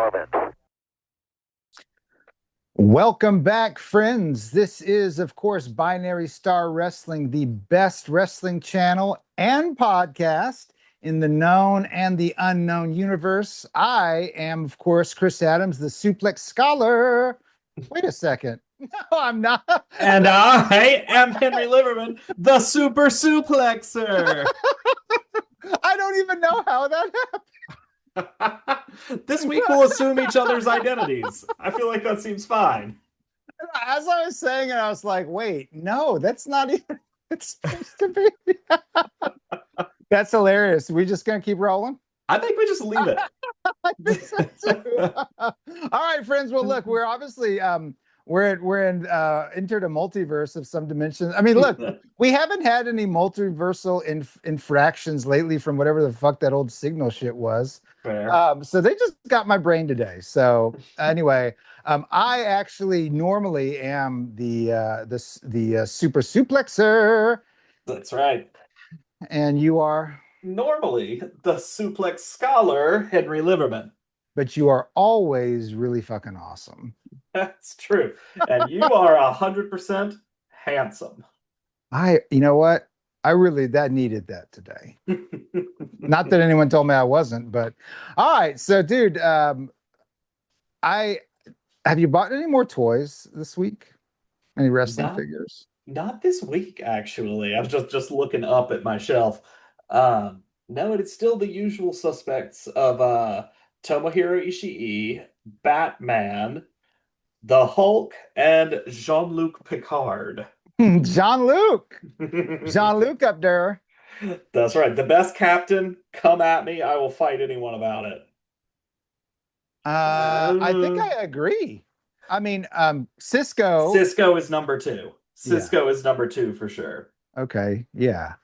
orbit. Welcome back, friends. This is, of course, Binary Star Wrestling, the best wrestling channel and podcast in the known and the unknown universe. I am, of course, Chris Adams, the Suplex Scholar. Wait a second. No, I'm not. And I am Henry Liverman, the Super Suplexer. I don't even know how that happened. This week we'll assume each other's identities. I feel like that seems fine. As I was saying it, I was like, wait, no, that's not even, it's supposed to be. That's hilarious. We just gonna keep rolling? I think we just leave it. I think so too. All right, friends. Well, look, we're obviously entered a multiverse of some dimensions. I mean, look, we haven't had any multiversal infractions lately from whatever the fuck that old Signal shit was. Fair. So they just got my brain today. So anyway, I actually normally am the super suplexer, That's right. and you are, Normally, the Suplex Scholar, Henry Liverman. but you are always really fucking awesome. That's true. And you are 100% handsome. You know what? That needed that today. Not that anyone told me I wasn't, but all right. So, dude, have you bought any more toys this week? Any wrestling figures? Not this week, actually. I was just looking up at my shelf. No, it's still the usual suspects of Tomohiro Ishii, Batman, the Hulk, and Jean-Luc Picard. Jean-Luc up there. That's right. The best captain, come at me. I will fight anyone about it. I think I agree. I mean, Cisco is number 2. Cisco is number 2 for sure. Okay, yeah.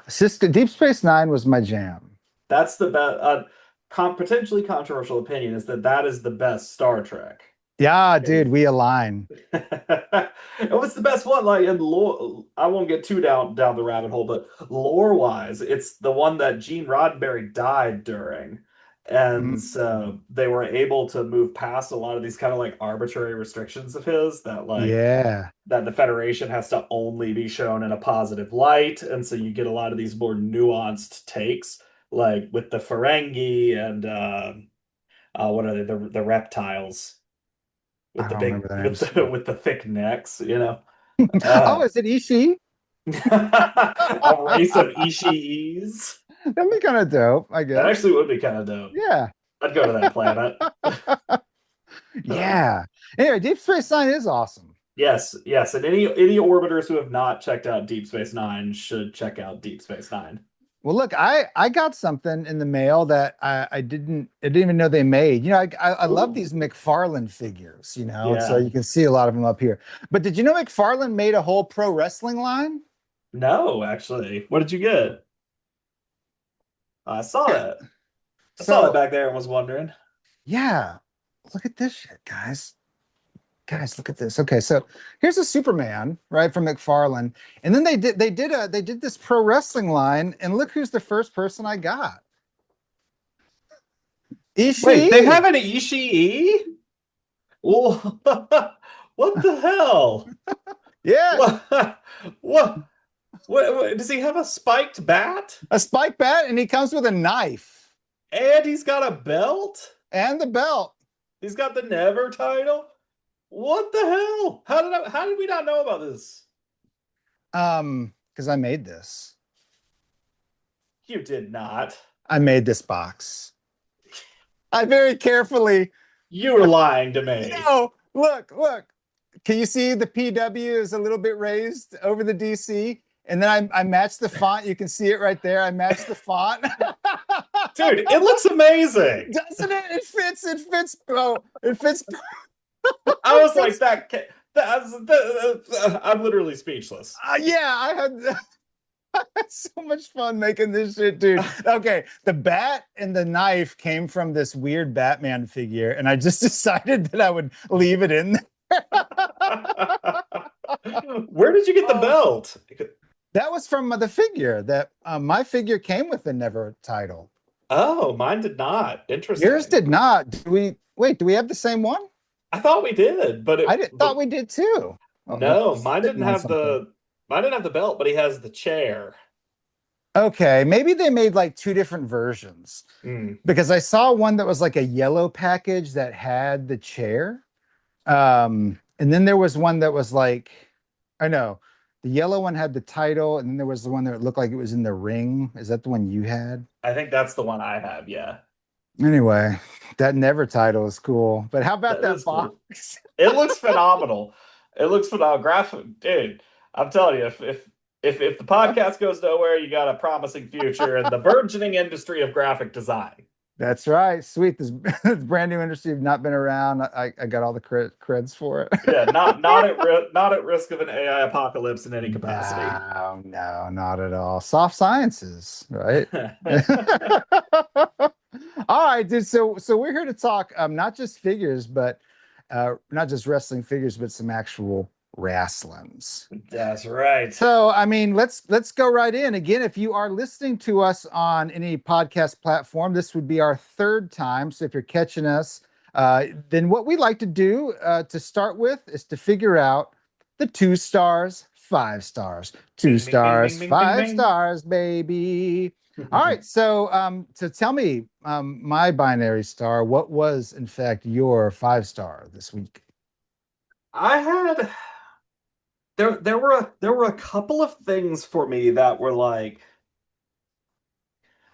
Cisco Deep Space Nine was my jam. That's the best. Potentially controversial opinion is that is the best Star Trek. Yeah, dude, we align. And what's the best one? Like in lore, I won't get too down the rabbit hole, but lore-wise, it's the one that Gene Roddenberry died during. And so they were able to move past a lot of these kind of like arbitrary restrictions of his that that the Federation has to only be shown in a positive light. And so you get a lot of these more nuanced takes, like with the Ferengi and what are they, the reptiles with the big with the thick necks, you know. Oh, is it Ishii? A race of Ishiis. That'd be kind of dope, I guess. That actually would be kind of dope. Yeah. I'd go to that planet. Yeah. Anyway, Deep Space Nine is awesome. Yes. And any orbiters who have not checked out Deep Space Nine should check out Deep Space Nine. Well, look, I got something in the mail that I didn't even know they made. You know, I love these McFarlane figures, you know, so you can see a lot of them up here. But did you know McFarlane made a whole pro wrestling line? No, actually. What did you get? I saw that. I saw it back there and was wondering. Yeah. Look at this shit, guys. Guys, look at this. Okay, so here's a Superman, right, from McFarlane. And then they did this pro wrestling line, and look who's the first person I got. Ishii. Wait, they have an Ishii? What the hell? Yeah. What? Does he have a spiked bat? A spiked bat, and he comes with a knife. And he's got a belt? And the belt. He's got the Never title? What the hell? How did we not know about this? Because I made this. You did not. I made this box. I very carefully. You were lying to me. No, look. Can you see the PW is a little bit raised over the DC? And then I matched the font. You can see it right there. I matched the font. Dude, it looks amazing. Doesn't it? It fits, bro. It fits. I was like, I'm literally speechless. Yeah, I had so much fun making this shit, dude. Okay, the bat and the knife came from this weird Batman figure, and I just decided that I would leave it in there. Where did you get the belt? That was from the figure that my figure came with the Never title. Oh, mine did not. Interesting. Yours did not. Wait, do we have the same one? I thought we did, but I did, but thought we did too. Oh, must be no, sitting on something. mine didn't have the belt, but he has the chair. Okay, maybe they made like two different versions Hmm. because I saw one that was like a yellow package that had the chair. And then there was one that was like, I know the yellow one had the title, and then there was the one that looked like it was in the ring. Is that the one you had? I think that's the one I have. Yeah, Anyway, that never title is cool. But how about that that is cool. box? It looks phenomenal. It looks phenomenal. Graphic, dude. I'm telling you, if the podcast goes nowhere, you got a promising future in the burgeoning industry of graphic design. That's right. Sweet. This brand new industry have not been around. I got all the creds for it. Yeah, not at risk of an AI apocalypse in any capacity. No, no, not at all. Soft sciences, right? All right, dude. So we're here to talk not just figures, but not just wrestling figures, but some actual wrestlings. That's right. So, I mean, let's go right in. Again, if you are listening to us on any podcast platform, this would be our third time. So if you're catching us, then what we like to do to start with is to figure out the 2 stars, 5 stars, two Bing, bing, bing, stars, bing, bing, bing, five bing. stars, baby. All right. So tell me, my binary star, what was in fact your 5 star this week? I had there were a couple of things for me that were like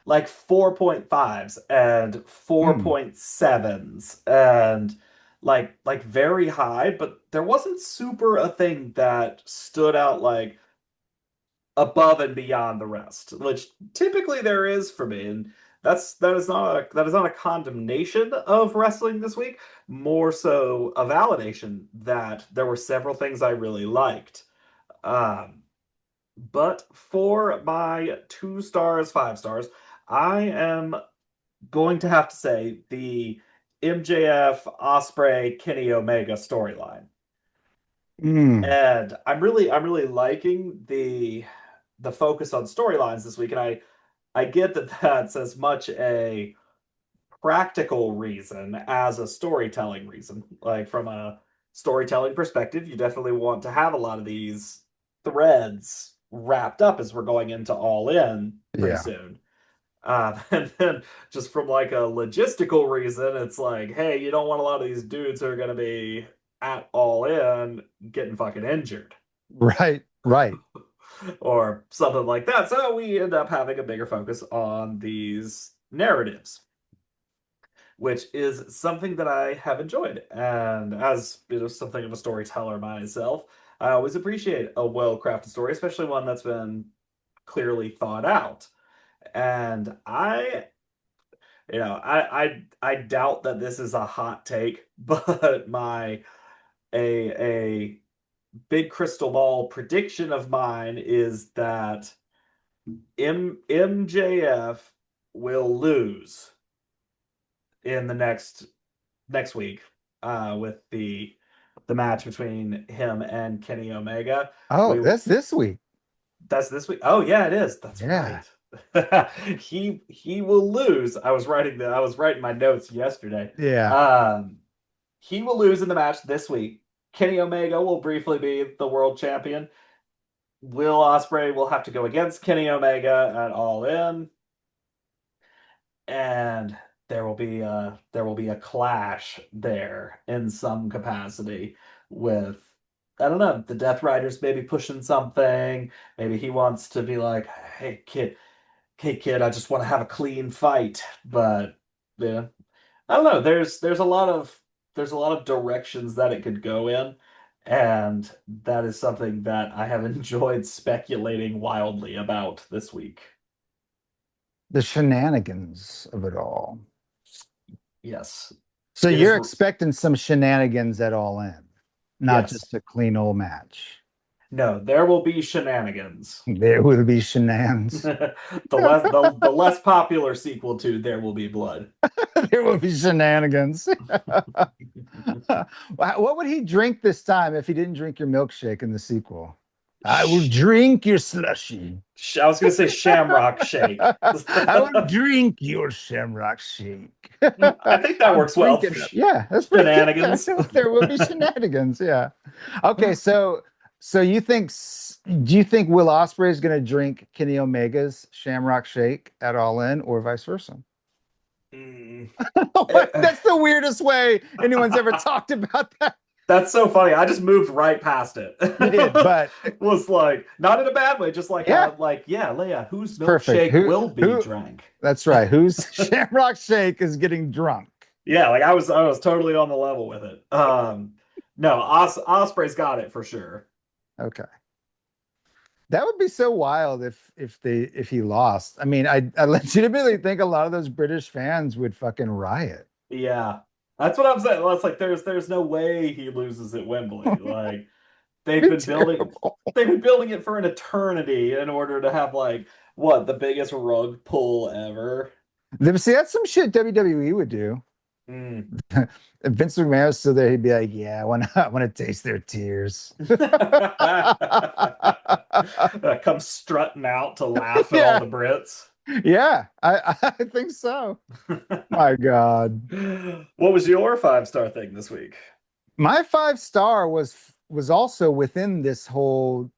4.5s and Mm, 4.7s and like very high, but there wasn't super a thing that stood out like above and beyond the rest, which typically there is for me. And that is not a condemnation of wrestling this week, more so a validation that there were several things I really liked. Um, but for my 2 stars, 5 stars, I am going to have to say the MJF Ospreay Kenny Omega storyline. mm, And I'm really liking the focus on storylines this week, and I get that that's as much a practical reason as a storytelling reason. Like from a storytelling perspective, you definitely want to have a lot of these threads wrapped up as we're going into All In pretty yeah. soon. And then just from like a logistical reason, it's like, hey, you don't want a lot of these dudes who are going to be at All In getting fucking injured Right, right. or something like that. So we end up having a bigger focus on these narratives, which is something that I have enjoyed. And as you know, something of a storyteller myself, I always appreciate a well-crafted story, especially one that's been clearly thought out. And I doubt that this is a hot take, but my a big crystal ball prediction of mine is that MJF will lose in the next week with the match between him and Kenny Omega. Oh, We that's this week. That's this week. Oh yeah, it is. That's Yeah. right. He will lose. I was writing my notes yesterday. Yeah. Um he will lose in the match this week. Kenny Omega will briefly be the world champion. Will Ospreay will have to go against Kenny Omega at All In, and there will be a clash there in some capacity with I don't know, the Death Riders maybe pushing something. Maybe he wants to be like, hey kid, I just want to have a clean fight. But yeah, I don't know. There's a lot of directions that it could go in, and that is something that I have enjoyed speculating wildly about this week. The shenanigans of it all. Yes, So it is. you're expecting some shenanigans at all in, not Yes, just a clean old match. no, there will be shenanigans. There will be shenanigans. The less popular sequel to There Will Be Blood. There will be shenanigans. What would he drink this time if he didn't drink your milkshake in the sequel? I will drink your slushy. I was gonna say Shamrock Shake. I will drink your shamrock shake. I think that I'll works well drink for it up. Yeah, that's pretty good. Yeah, shenanigans. there will be shenanigans. Yeah. Okay, so you think do you think Will Ospreay is going to drink Kenny Omega's Shamrock Shake at All In or vice versa? Mm. That's the weirdest way anyone's ever talked about that. That's so funny. I just moved right past it. You did, but Was like not in a bad way, just yeah, like yeah, Leia, whose it's perfect. milkshake will be Who drank? that's right. Whose Shamrock Shake is getting drunk? Yeah, like I was totally on the level with it. No, Osprey's got it for sure. Okay. That would be so wild if he lost. I mean, I legitimately think a lot of those British fans would fucking riot. Yeah. That's what I'm saying. Well, it's like there's no way he loses at Wembley. Like they've Be been building terrible. they've been building it for an eternity in order to have like what, the biggest rug pull ever. See, that's some shit WWE would do. Mm. If Vince McMahon was still there, he'd be like, "Yeah, I want to taste their tears." Come strutting out to laugh at all Yeah, the Brits. yeah, I think so. My God, What was your 5-star thing this week? my 5 star was also within this whole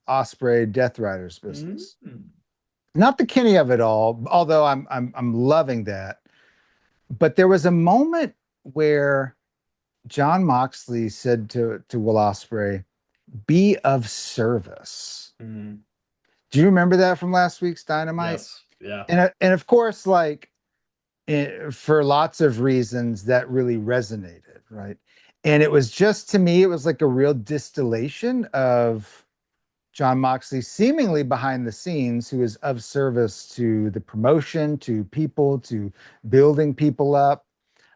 Osprey Death Riders Mm. business. Not the Kenny of it all, although I'm loving that. But there was a moment where John Moxley said to Will Ospreay, "Be of service." Mm. Do you remember that from last week's Dynamite? Yes. Yeah. And of course, like for lots of reasons, that really resonated, right? And it was just to me, it was like a real distillation of John Moxley, seemingly behind the scenes, who is of service to the promotion, to people, to building people up,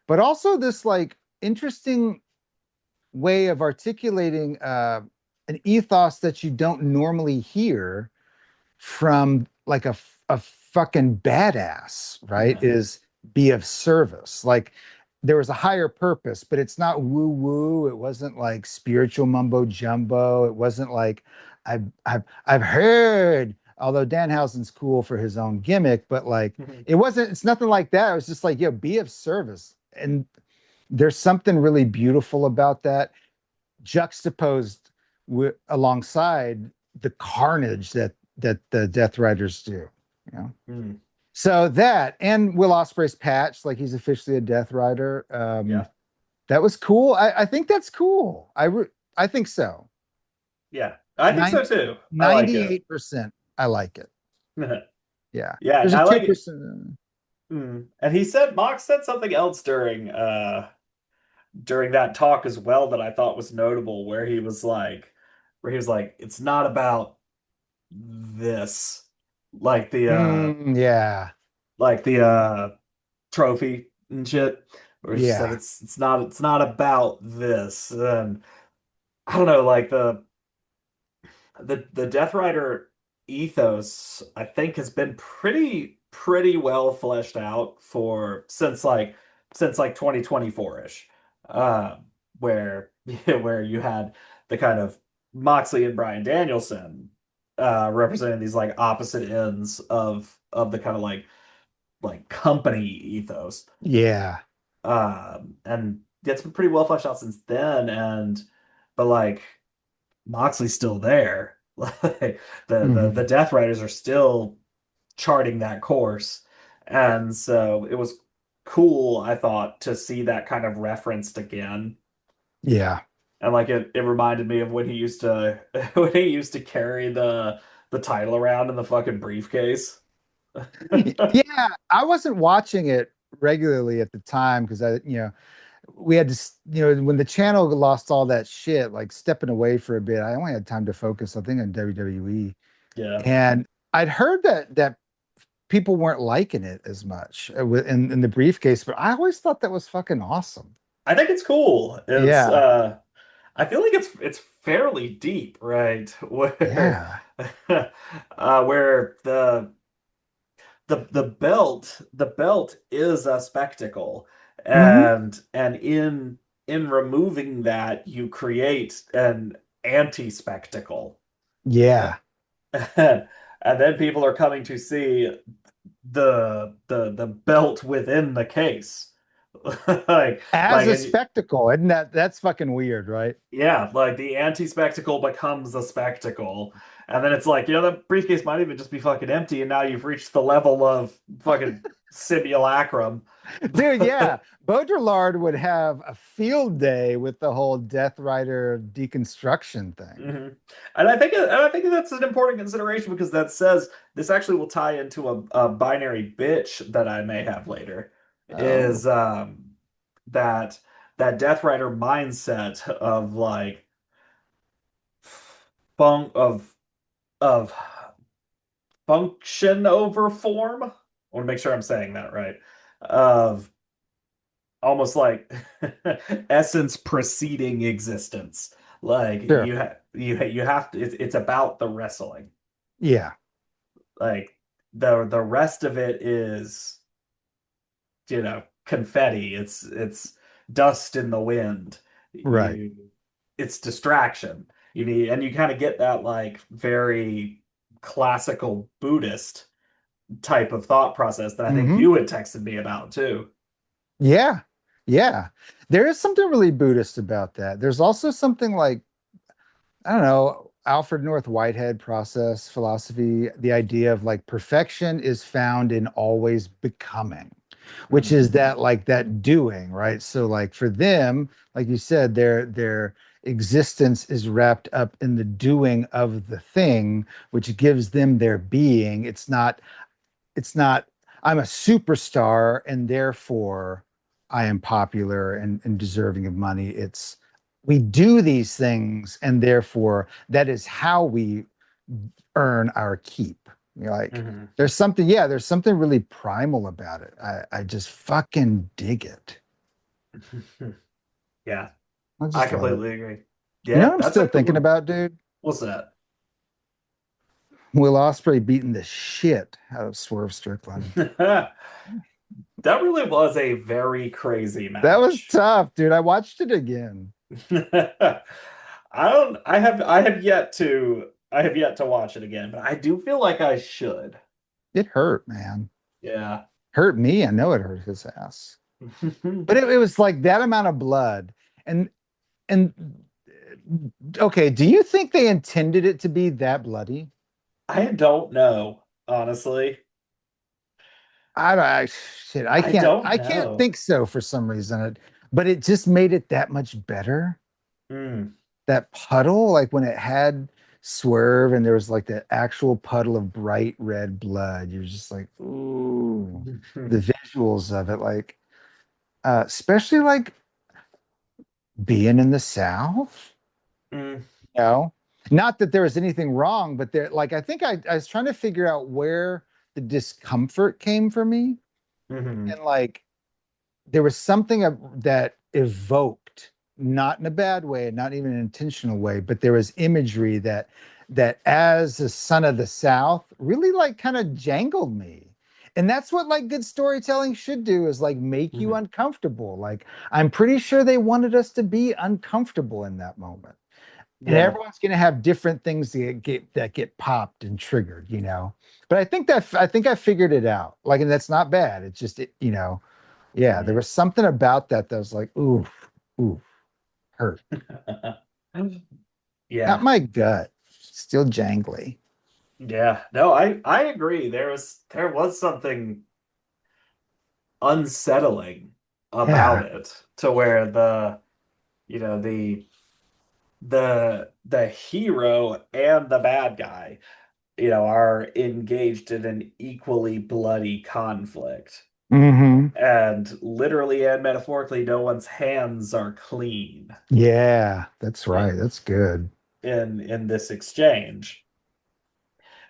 but also this like interesting way of articulating an ethos that you don't normally hear from like a fucking badass, right? Is be of service. Like there was a higher purpose, but it's not woo woo. It wasn't like spiritual mumbo jumbo. It wasn't like I've heard. Although Danhausen's cool for his own gimmick, but like it wasn't. It's nothing like that. It was just like, yo, be of service, and there's something really beautiful about that, juxtaposed alongside the carnage that the Death Riders do. You know, Mm. so that and Will Ospreay's patch, like he's officially a Death Rider. Yeah. That was cool. I think that's cool. I think so. Yeah. I think so too. I like it. 98%. I like it. Yeah. Yeah, There's a I like it. 2%. And he said Mox said something else during that talk as well that I thought was notable, where he was like, it's not about this, like Yeah. the trophy and shit. Where it's just like Yeah. it's not about this. And I don't know, like the Death Rider ethos, I think, has been pretty well fleshed out for since like 2024-ish. Where where you had the kind of Moxley and Bryan Danielson representing these like opposite ends of the kind of like company ethos. Yeah. And it's been pretty well fleshed out since then. And but like Moxley's still there. Like the Mhm. Death Riders are still charting that course. And so it was cool, I thought, to see that kind of referenced again. Yeah. And like it reminded me of when he used to when he used to carry the title around in the fucking briefcase. Yeah, I wasn't watching it regularly at the time because we had to, when the channel lost all that shit, like stepping away for a bit, I only had time to focus, I think, on WWE. Yeah. And I'd heard that people weren't liking it as much in the briefcase, but I always thought that was fucking awesome. I think it's cool. It's Yeah. I feel like it's fairly deep, right? Where Yeah. where the belt is a spectacle, Hmm. and in removing that you create an anti-spectacle. Yeah. And then people are coming to see the belt within the case. like As like a and spectacle. Isn't that's fucking weird, right? yeah, like the anti-spectacle becomes a spectacle. And then it's like, the briefcase might even just be fucking empty, and now you've reached the level of fucking simulacrum. Dude, yeah. Baudrillard would have a field day with the whole Death Rider deconstruction thing. Mhm. And I think that's an important consideration because that says this actually will tie into a binary bitch that I may have later. Oh, Is that that Death Rider mindset of like fun of function over form. I want to make sure I'm saying that right. Of almost like essence preceding existence. Like sure. you have to. It's about the wrestling. Yeah, Like the rest of it is confetti. It's dust in the wind. right. It's distraction. You kind of get that like very classical Buddhist type of thought process that I think Hmm. you had texted me about too. Yeah, yeah. There is something really Buddhist about that. There's also something like, I don't know, Alfred North Whitehead process philosophy, the idea of like perfection is found in always becoming, which Mhm. is that like that doing, right? So like for them, like you said, their existence is wrapped up in the doing of the thing, which gives them their being. It's not I'm a superstar and therefore I am popular and deserving of money. It's we do these things and therefore that is how we earn our keep. You're like, Mhm. there's something really primal about it. I just fucking dig it. Yeah, I I just love it. completely agree. You know Yeah, what I'm that's still a good thinking one. about, dude? What's that? Will Ospreay beating the shit out of Swerve Strickland. That really was a very crazy That was match. tough, dude. I watched it again. I don't I have yet to watch it again, but I do feel like I should. It hurt, man. Yeah. Hurt me. I know it hurt his ass. But it was like that amount of blood. And okay, do you think they intended it to be that bloody? I don't know, honestly. I don't shit. I I can't don't I can't know. think so for some reason. But it just made it that much better. Mm. That puddle, like when it had Swerve and there was like the actual puddle of bright red blood, you're just like, ooh, the visuals of it, like especially like being in the South, Mm. you know, not that there was anything wrong, but there, like, I think I was trying to figure out where the discomfort came for me. Mhm. And like, there was something that evoked, not in a bad way, not even an intentional way, but there was imagery that as a son of the South really like kind of jangled me. And that's what like good storytelling should do is like make you Mhm. uncomfortable. Like I'm pretty sure they wanted us to be uncomfortable in that moment. And Yeah. everyone's going to have different things that get popped and triggered, you know. But I think I figured it out. Like, and that's not bad. It's just yeah, there Mm. was something about that that was like, ooh, ooh, hurt. Not Yeah. my gut, still jangly. Yeah. No, I agree. There was something unsettling about Yeah. it to where you know the hero and the bad guy are engaged in an equally bloody conflict, Hmm. and literally and metaphorically no one's hands are clean Yeah, that's right. in That's good. in this exchange.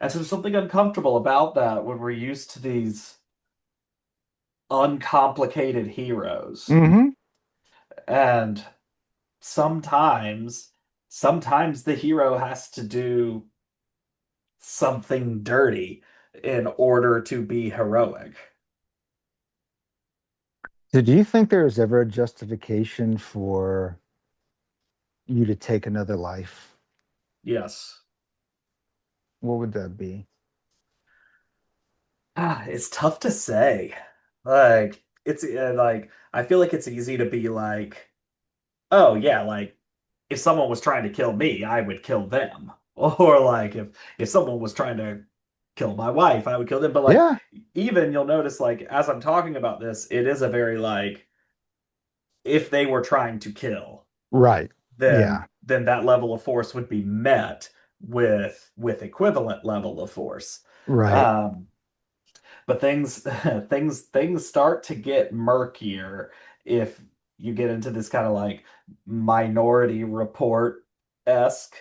And so there's something uncomfortable about that when we're used to these uncomplicated heroes. Hmm. And sometimes sometimes the hero has to do something dirty in order to be heroic. So do you think there is ever a justification for you to take another life? Yes. What would that be? It's tough to say. Like it's like I feel like it's easy to be like, oh yeah, like if someone was trying to kill me, I would kill them. Or like if someone was trying to kill my wife, I would kill them. But like Yeah, even you'll notice like as I'm talking about this, it is a very like if they were trying to kill, right. then Yeah, that level of force would be met with equivalent level of force. right. Um, but things start to get murkier if you get into this kind of like Minority Report esque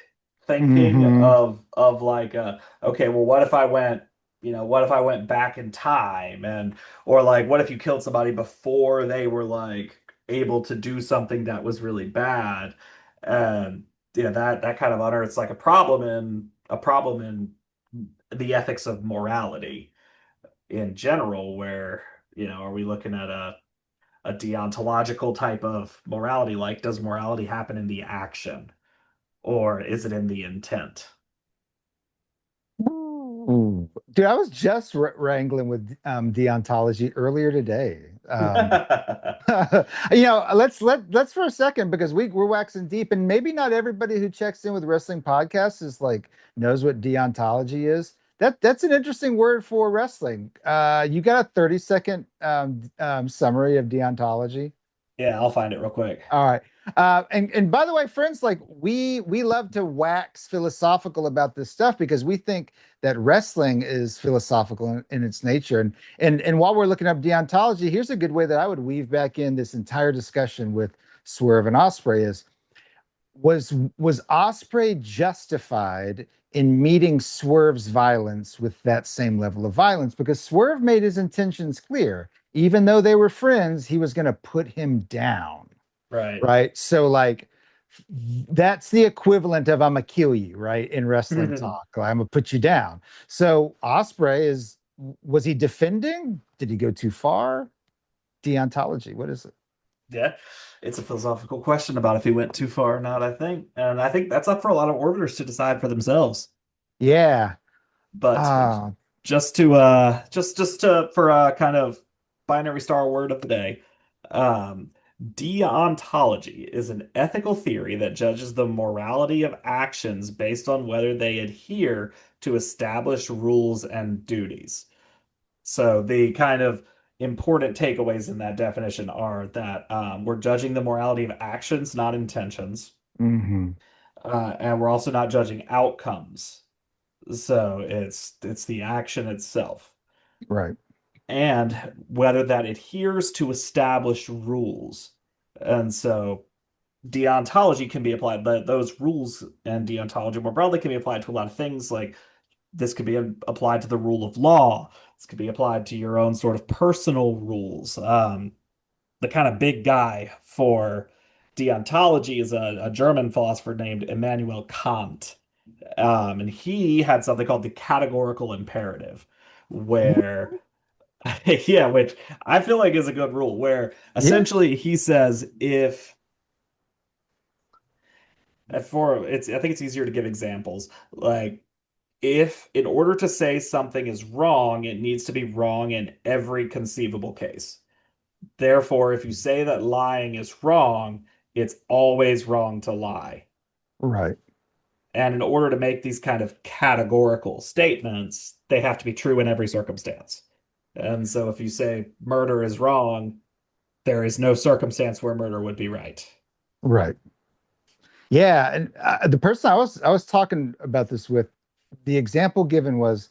thinking Hmm. of like okay, well what if I went, what if I went back in time, and or like what if you killed somebody before they were like able to do something that was really bad, and that kind of unearths like a problem in the ethics of morality in general, where, are we looking at a deontological type of morality? Like, does morality happen in the action or is it in the intent? Ooh. Dude, I was just wrangling with deontology earlier today. Let's for a second because we're waxing deep, and maybe not everybody who checks in with wrestling podcasts is like knows what deontology is. That's an interesting word for wrestling. You got a 30-second summary of deontology? Yeah, I'll find it real quick. All right. And by the way, friends, like we love to wax philosophical about this stuff because we think that wrestling is philosophical in its nature. And while we're looking up deontology, here's a good way that I would weave back in this entire discussion with Swerve and Ospreay is was Ospreay justified in meeting Swerve's violence with that same level of violence? Because Swerve made his intentions clear. Even though they were friends, he was going to put him down, Right. right? So like that's the equivalent of I'm gonna kill you, right? In wrestling talk, like, I'm gonna put you down. So Osprey is was he defending? Did he go too far? Deontology, what is it? Yeah, it's a philosophical question about if he went too far or not, I think. And I think that's up for a lot of orders to decide for themselves. Yeah. But Ah, just to for a kind of binary star word of the day, um, deontology is an ethical theory that judges the morality of actions based on whether they adhere to established rules and duties. So the kind of important takeaways in that definition are that we're judging the morality of actions, not intentions, hmm. and we're also not judging outcomes. So it's the action itself, Right. and whether that adheres to established rules. And so deontology can be applied, but those rules and deontology more broadly can be applied to a lot of things. Like this could be applied to the rule of law. This could be applied to your own sort of personal rules. The kind of big guy for deontology is a German philosopher named Immanuel Kant. And he had something called the categorical imperative, where, yeah, which I feel like is a good rule, where Yeah. essentially he says I think it's easier to give examples. Like, if in order to say something is wrong, it needs to be wrong in every conceivable case. Therefore, if you say that lying is wrong, it's always wrong to lie. Right. And in order to make these kind of categorical statements, they have to be true in every circumstance. And so if you say murder is wrong, there is no circumstance where murder would be right. Right. Yeah, and the person I was talking about this with, the example given was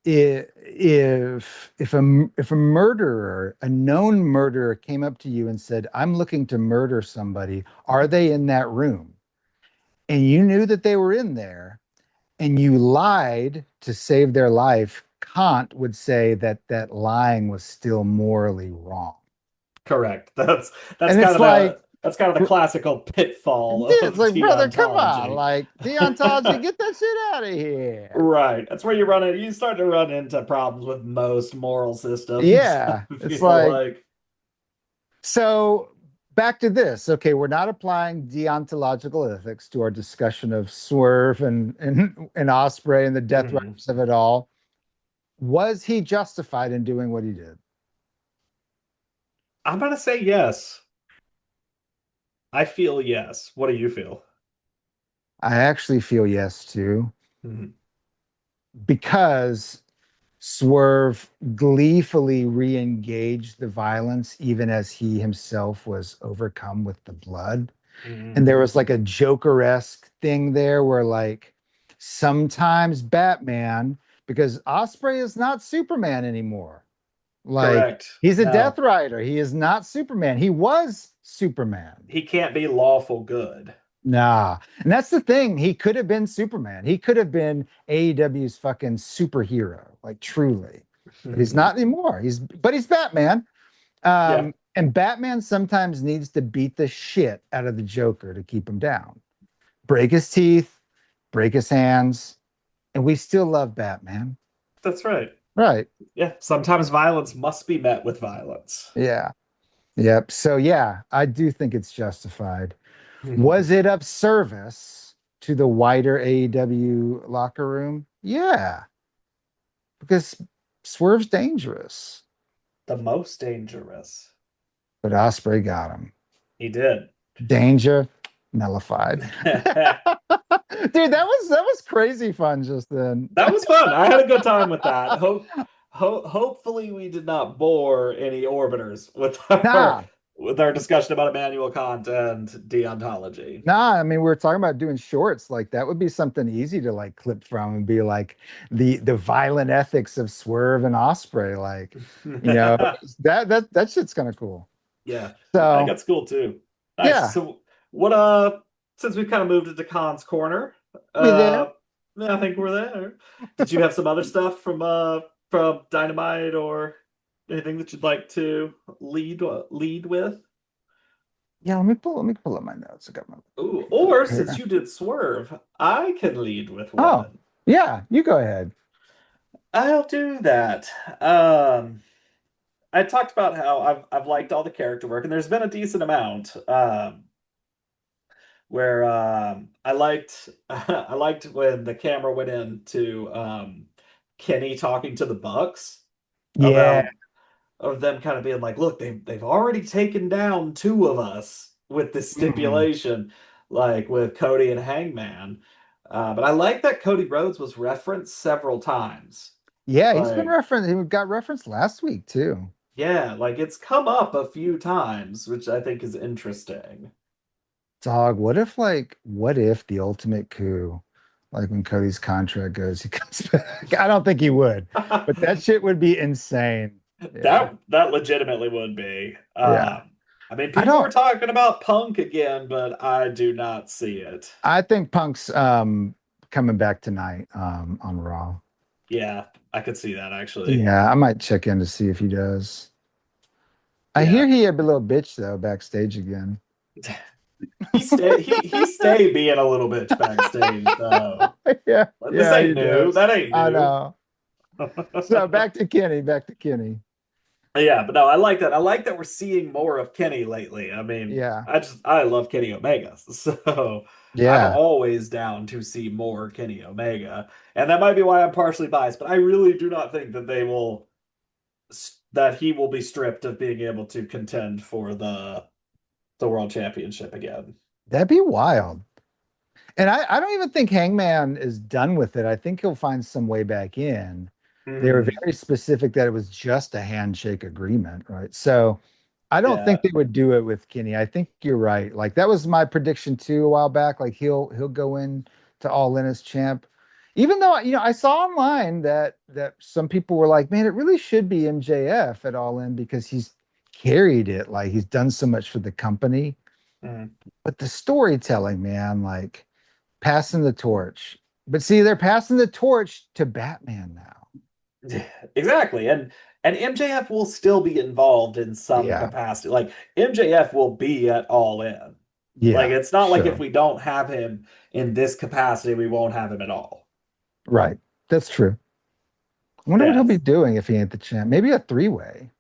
if a murderer, a known murderer came up to you and said, "I'm looking to murder somebody, are they in that room?" And you knew that they were in there and you lied to save their life, Kant would say that that lying was still morally wrong. Correct. That's And kind it's of like, the classical pitfall yeah, it's of like, brother, come on, deontology. like deontology, get that shit out of here. Right. That's where you start to run into problems with most moral systems. Yeah, I it's feel like, like. so back to this. Okay, we're not applying deontological ethics to our discussion of Swerve and Ospreay and the death Mhm. raps of it all. Was he justified in doing what he did? I'm gonna say yes. I feel yes. What do you feel? I actually feel yes too, Mhm. because Swerve gleefully re-engaged the violence even as he himself was overcome with the blood. And Mhm. there was like a Joker-esque thing there where like sometimes Batman, because Osprey is not Superman anymore. Like Correct. he's a Death No, Rider. He is not Superman. He was Superman. he can't be lawful good. Nah. And that's the thing. He could have been Superman. He could have been AEW's fucking superhero, like truly. But he's not anymore. He's Batman. Yeah, And Batman sometimes needs to beat the shit out of the Joker to keep him down. Break his teeth, break his hands, and we still love Batman. that's right. Right. Yeah, sometimes violence must be met with violence. Yeah. Yep. So yeah, I do think it's justified. Was it of service to the wider AEW locker room? Yeah, because Swerve's dangerous, The most dangerous. but Osprey got him. He did. Danger nullified. Dude, that was crazy fun just then. That was fun. I had a good time with that. Hopefully we did not bore any orbiters Nah, with our discussion about Immanuel Kant and deontology. nah. I mean, we were talking about doing shorts. Like that would be something easy to like clip from and be like the violent ethics of Swerve and Osprey. Like, you know, that shit's kind of cool. Yeah, I think So that's cool too. Nice. yeah, So what since we've kind of moved into Khan's corner, we there. yeah, I think we're there. Did you have some other stuff from Dynamite or anything that you'd like to lead with? Yeah, let me pull up my notes. I got my Ooh, or since here. you did Swerve, I can lead with Oh, one. yeah, you go ahead. I'll do that. Um, I talked about how I've liked all the character work, and there's been a decent amount. Where I liked I liked when the camera went into Kenny talking to the Bucks Yeah. about of them kind of being like, look, they've already taken down two of us with this Mhm. stipulation, like with Cody and Hangman. But I like that Cody Rhodes was referenced several times. Yeah, he's been Like, referenced. He got referenced last week too. yeah, like it's come up a few times, which I think is interesting. Dog, what if the ultimate coup, like when Cody's contract goes, he comes back? I don't think he would, but that shit would be insane. Yeah. That legitimately would be. Yeah. I mean, I people were don't talking about Punk again, but I do not see it. I think Punk's coming back tonight on Raw. Yeah, I could see that actually. Yeah, I might check in to see if he does. I hear Yeah, he had a little bitch though backstage again. he stay being a little bitch backstage though. Yeah, This yeah, he ain't new. does. That ain't I new. know. So back to Kenny, back to Kenny. Yeah, but no, I like that. I like that we're seeing more of Kenny lately. I mean, Yeah, I love Kenny Omega, so I'm yeah. always down to see more Kenny Omega, and that might be why I'm partially biased. But I really do not think that that he will be stripped of being able to contend for the world championship again. That'd be wild. And I don't even think Hangman is done with it. I think he'll find some way back in. They were Mhm. very specific that it was just a handshake agreement, right? So I don't Yeah. think they would do it with Kenny. I think you're right. Like that was my prediction too a while back. Like he'll go in to All In as champ. Even though I saw online that some people were like, man, it really should be MJF at All In because he's carried it. Like he's done so much for the company. Mhm. But the storytelling, man, like passing the torch. But see, they're passing the torch to Batman now. Exactly. And MJF will still be involved in some Yeah. capacity. Like MJF will be at All In. Like Yeah. it's not like if Sure. we don't have him in this capacity, we won't have him at all. Right. That's true. I wonder what he'll be Yes. doing if he ain't the champ. Maybe a three-way.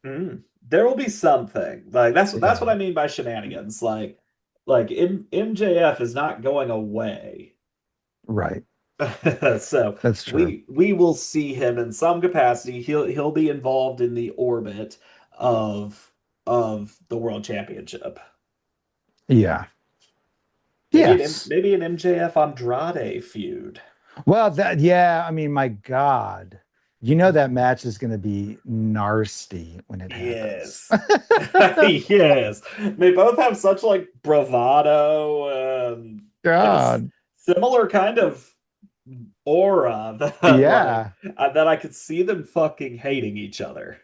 Mm. there will be something. Like that's Yeah, what I mean by shenanigans. MJF is not going away. right. So That's true. we will see him in some capacity. He'll be involved in the orbit of the world championship. Yeah. Yes. Maybe an MJF Andrade feud. Well, yeah, I mean, my God. You know that match is going to be nasty when it happens. Yes. Yes. They both have such like bravado and it's God. similar kind of aura that Yeah. that I could see them fucking hating each other.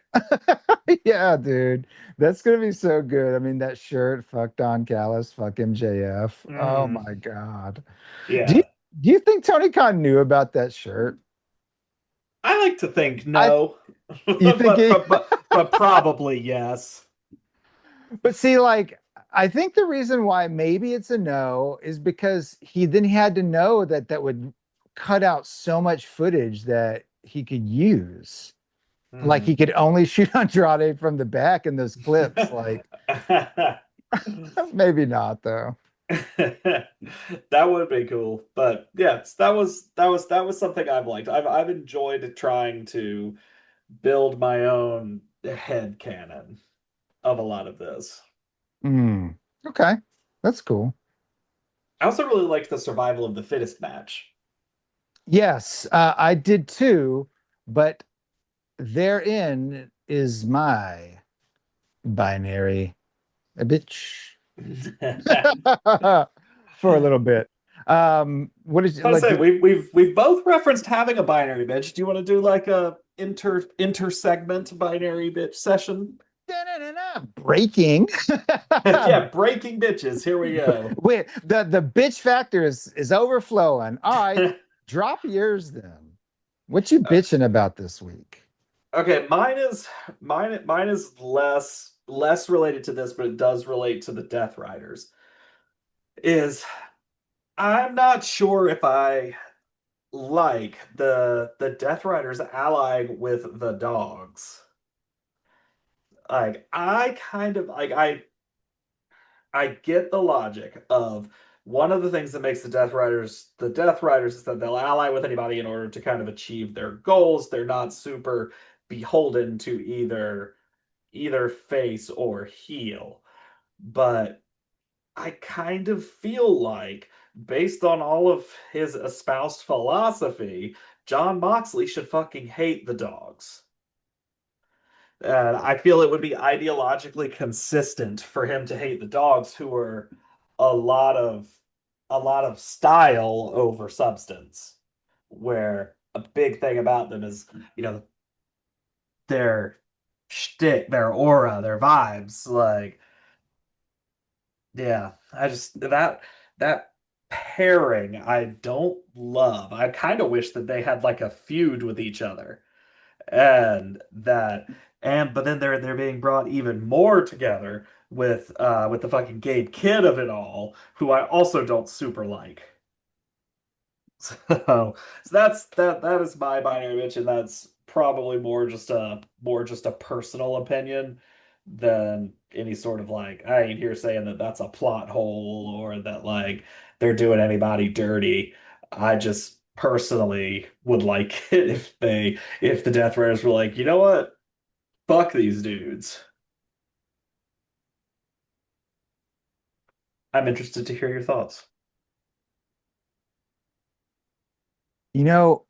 Yeah, dude. That's gonna be so good. I mean, that shirt, fuck Don Callis, fuck MJF. Oh Mm, my God. Do you yeah. do you think Tony Khan knew about that shirt? I like to think I no. You think he But probably yes. but see, like, I think the reason why maybe it's a no is because he had to know that that would cut out so much footage that he could use. Like he Hmm. could only shoot Andrade from the back in those clips. Like, maybe not though. That would be cool. But yes, that was something I've liked. I've enjoyed trying to build my own head canon of a lot of this. Hmm. Okay. That's cool. I also really liked the survival of the fittest match. Yes, I did too, but therein is my binary a bitch for a little bit. What is I was like say the we've both referenced having a binary bitch. Do you want to do like a inter segment binary bitch session? breaking? Yeah, breaking bitches. Here we go. Wait, the bitch factor is overflowing. All right, drop yours then. What you bitching about this week? Okay, mine is less related to this, but it does relate to the Death Riders. Is I'm not sure if I like the Death Riders allied with the dogs. Like I kind of like I get the logic of one of the things that makes the Death Riders is that they'll ally with anybody in order to kind of achieve their goals. They're not super beholden to either face or heel. But I kind of feel like, based on all of his espoused philosophy, John Moxley should fucking hate the dogs. And I feel it would be ideologically consistent for him to hate the dogs, who are a lot of a lot of style over substance, where a big thing about them is, you know, their shtick, their aura, their vibes. Like, yeah, I just that pairing I don't love. I kind of wish that they had like a feud with each other. And that and but then they're being brought even more together with the fucking Gabe Kid of it all, who I also don't super like. So that is my binary bitch, and that's probably more just a personal opinion than any sort of like I ain't here saying that that's a plot hole or that like they're doing anybody dirty. I just personally would like it if the Death Raiders were like, you know what? Fuck these dudes. I'm interested to hear your thoughts. You know,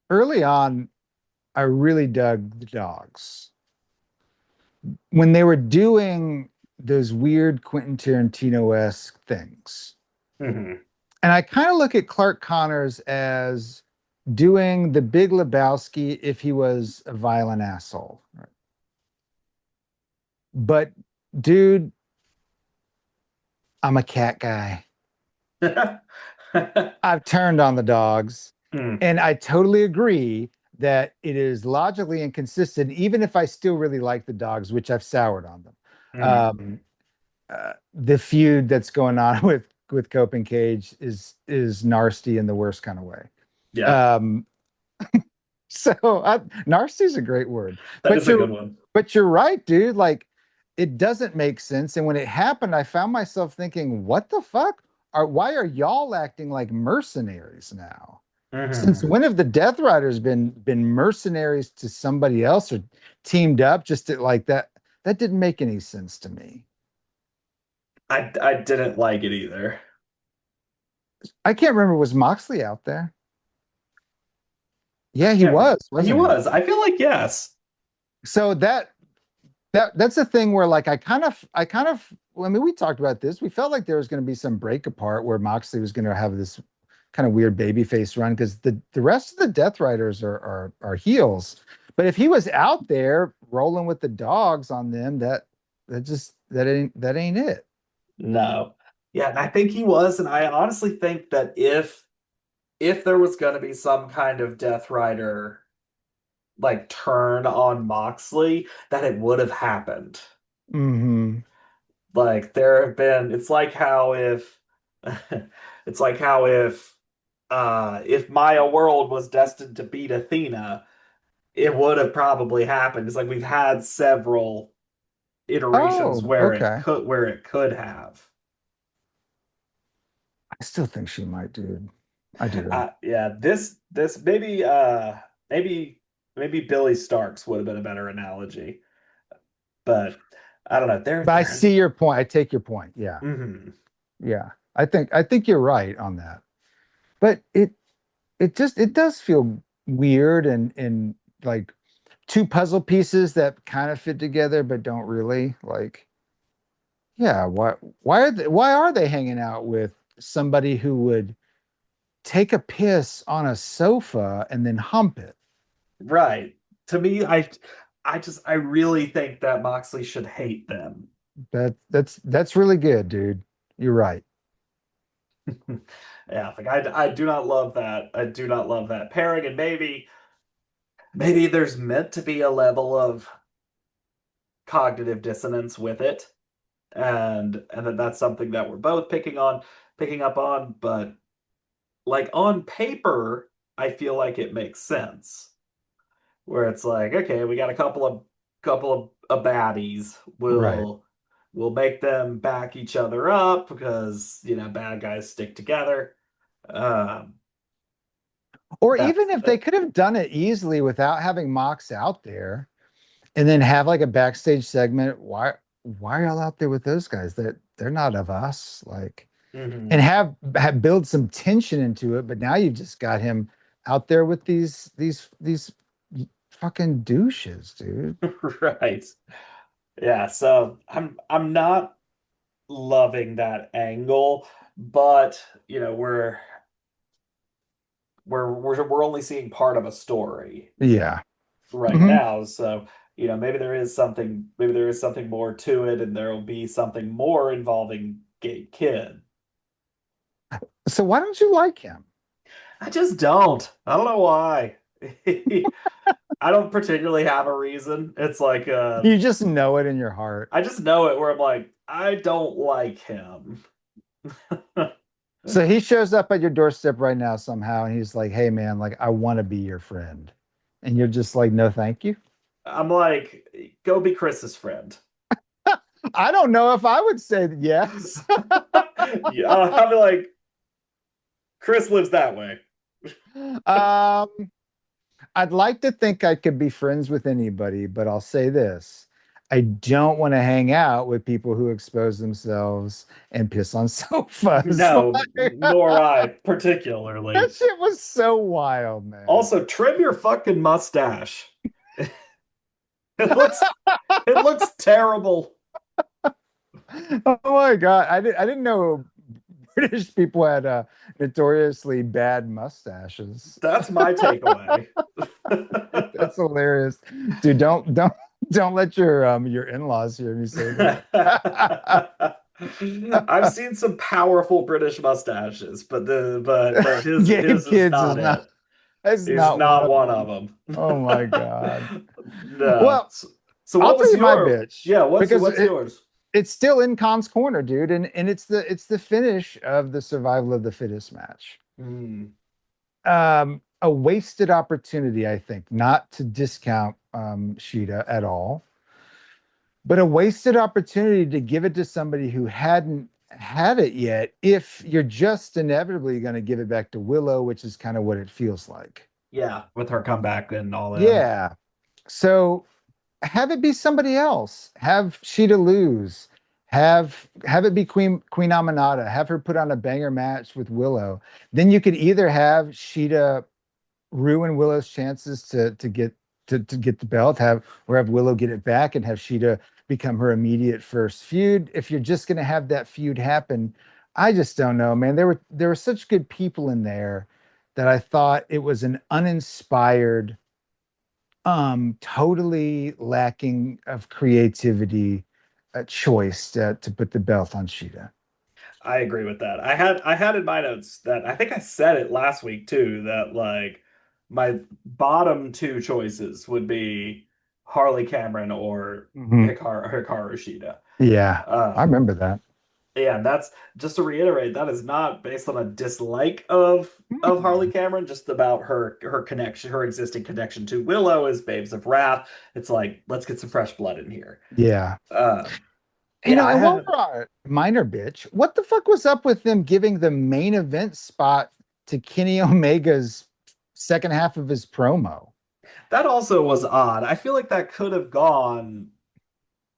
early on, I really dug the dogs. When they were doing those weird Quentin Tarantino-esque things. Hmm. And I kind of look at Clark Connors as doing the Big Lebowski if he was a violent asshole. But dude, I'm a cat guy. I've turned on the dogs. Hmm. And I totally agree that it is logically inconsistent, even if I still really like the dogs, which I've soured on them. Hmm. Um, the feud that's going on with Cope and Cage is nasty in the worst kind of way. Yeah. Um, So narcissy is a great word, That but is a good one. you're right, dude. Like it doesn't make sense. And when it happened, I found myself thinking, what the fuck? Why are y'all acting like mercenaries now? Since Hmm. when have the Death Riders been mercenaries to somebody else or teamed up just to, like that? That didn't make any sense to me. I didn't like it either. I can't remember, was Moxley out there? Yeah, he Yeah, was, he wasn't he? was. I feel like yes. So that's a thing where like I kind of well, I mean we talked about this. We felt like there was going to be some break apart where Moxley was going to have this kind of weird babyface run because the rest of the Death Riders are heels. But if he was out there rolling with the dogs on them, that ain't it. No. Yeah, and I think he was, and I honestly think that if there was going to be some kind of Death Rider like turn on Moxley, that it would have happened. Hmm. Like there have been, it's like how if it's like how if Maya World was destined to beat Athena, it would have probably happened. It's like we've had several iterations Oh, where okay. it could have. I still think she might, dude. I do. Yeah, this maybe maybe Billy Starks would have been a better analogy, but I don't know. But I see your point. I take your point. Yeah. Mhm. Yeah. I think you're right on that. But it does feel weird and like two puzzle pieces that kind of fit together but don't really. Like, yeah, why are they hanging out with somebody who would take a piss on a sofa and then hump it? Right. To me, I really think that Moxley should hate them. That's really good, dude. You're right. Yeah, like I do not love that. I do not love that pairing, and maybe there's meant to be a level of cognitive dissonance with it, and that's something that we're both picking up on, but like on paper, I feel like it makes sense. Where it's like, okay, we got a couple of baddies. Right. We'll make them back each other up because bad guys stick together. Um, Or that's even if they could have done it easily without having Mox out there and then have like a backstage segment. Why are y'all out there with those guys? They're not of us. Like, and mhm. have build some tension into it. But now you've just got him out there with these fucking douches, dude. Right. Yeah, so I'm not loving that angle, but we're only seeing part of a story Yeah. right Mhm. now. So, maybe there is something more to it, and there will be something more involving Gay Kid. So why don't you like him? I just don't. I don't know why. I don't particularly have a reason. It's like You just know it in your heart. I just know it where I'm like, I don't like him. So he shows up at your doorstep right now somehow, and he's like, "Hey, man, like I want to be your friend," and you're just like, "No, thank you." I'm like, go be Chris's friend. I don't know if I would say yes. Yeah, I'll be like, Chris lives that way. um, I'd like to think I could be friends with anybody, but I'll say this. I don't want to hang out with people who expose themselves and piss on sofas. No, Like, nor I that particularly. shit was so wild, man. Also, trim your fucking mustache. It looks it looks terrible. Oh my God. I didn't know British people had notoriously bad mustaches. That's my takeaway. That's hilarious. Dude, don't let your in-laws hear me say that. I've seen some powerful British mustaches, but Gabe his is Kids not is not it. is He's not one not of one of them. them. Oh my God. No. Well, So I'll what tell was you my your bitch yeah, because what's yours? it's still in Khan's corner, dude, and it's the finish of the survival of the fittest match. Hmm. a wasted opportunity, I think, not to discount Sheeta at all, but a wasted opportunity to give it to somebody who hadn't had it yet if you're just inevitably going to give it back to Willow, which is kind of what it feels like. Yeah, with her comeback and all in. Yeah. So have it be somebody else. Have Sheeta lose. Have it be Queen Amanada. Have her put on a banger match with Willow. Then you could either have Sheeta ruin Willow's chances to get the belt, have Willow get it back and have Sheeta become her immediate first feud. If you're just gonna have that feud happen, I just don't know, man. There were such good people in there that I thought it was an uninspired, totally lacking of creativity choice to put the belt on Sheeta. I agree with that. I had in my notes that I think I said it last week too, that like my bottom two choices would be Harley Cameron or Mhm. Hikaru Shida. Yeah, I Um, remember that. yeah, and that's just to reiterate, that is not based on a dislike of Harley Mhm. Cameron, just about her connection, her existing connection to Willow as Babes of Wrath. It's like, let's get some fresh blood in here. Yeah. Um, You yeah, know, I and while had we're on it, minor bitch, what the fuck was up with them giving the main event spot to Kenny Omega's second half of his promo? that also was odd. I feel like that could have gone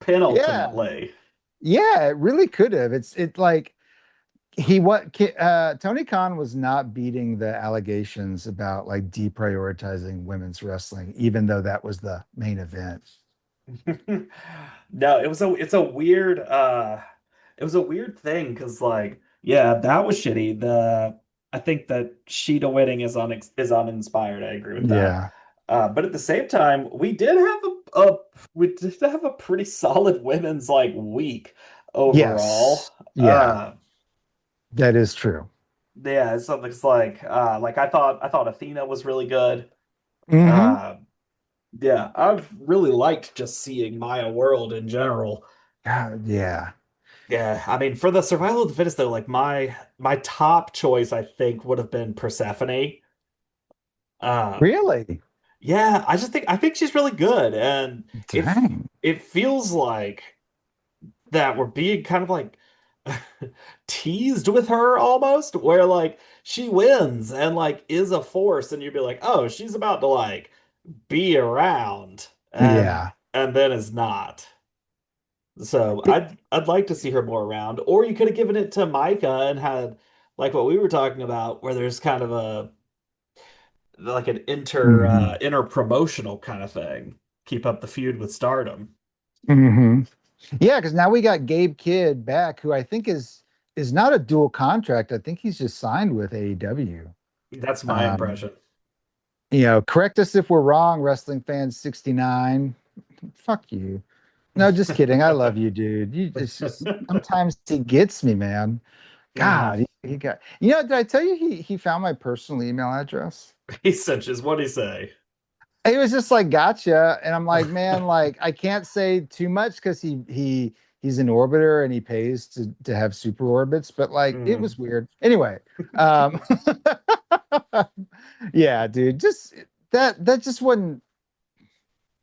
Yeah. penultimately. Yeah, it really could have. It like he what Tony Khan was not beating the allegations about like deprioritizing women's wrestling, even though that was the main event. No, it was a weird thing because like yeah, that was shitty. The I think that Sheeta winning is uninspired. I agree with that. Yeah. But at the same time, we did have a pretty solid women's like week overall. Yes. Yeah, Uh that is true. yeah, it's something's like I thought Athena was really good. Hmm. Uh yeah, I've really liked just seeing Maya World in general. God, yeah. Yeah, I mean, for the survival of the fittest though, like my top choice, I think, would have been Persephone. Um, Really? yeah, I think she's really good, and Dang. it feels like that we're being kind of like teased with her almost, where like she wins and like is a force, and you'd be like, oh, she's about to like be around, Yeah. and then is not. So It- I'd like to see her more around. Or you could have given it to Micah and had like what we were talking about, where there's kind of a like an mhm. inter promotional kind of thing. Keep up the feud with Stardom. Hmm. Yeah, because now we got Gabe Kidd back, who I think is not a dual contract. I think he's just signed with AEW. That's my Um, impression. correct us if we're wrong, wrestling fans 69. Fuck you. No, just kidding. I love you, dude. It's just sometimes he gets me, man. Yeah. God, he got. Did I tell you he found my personal email address? He cinches. What'd he say? He was just like, gotcha. And I'm like, man, like I can't say too much because he's an orbiter and he pays to have super orbits, but like it Mm, was weird. Anyway, um yeah, dude, just that just wasn't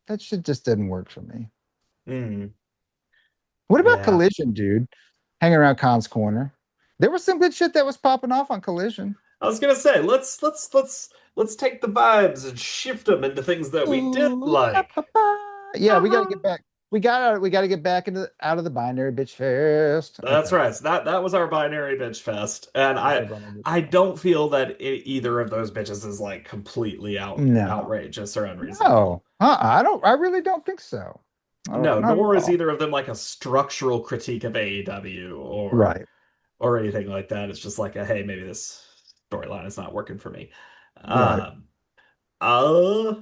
that shit just didn't work for me. mm, What about yeah. Collision, dude? Hanging around Khan's corner. There was some good shit that was popping off on Collision. I was gonna say, let's take the vibes and shift them into things that we did Ooh, la, like. pa, pa. Yeah, we got to get back. We got to get back into out of the binary bitch fest. That's Okay, right. So that was our binary bitch fest, and that's our binary bitch I fest. don't feel that either of those bitches is like completely No, outrageous or no, unreasonable. I don't. I really don't think so. No, Not at nor is all. either of them like a structural critique of AEW Right, or anything like that. It's just like a hey, maybe this storyline is not working for me. right. Um, uh,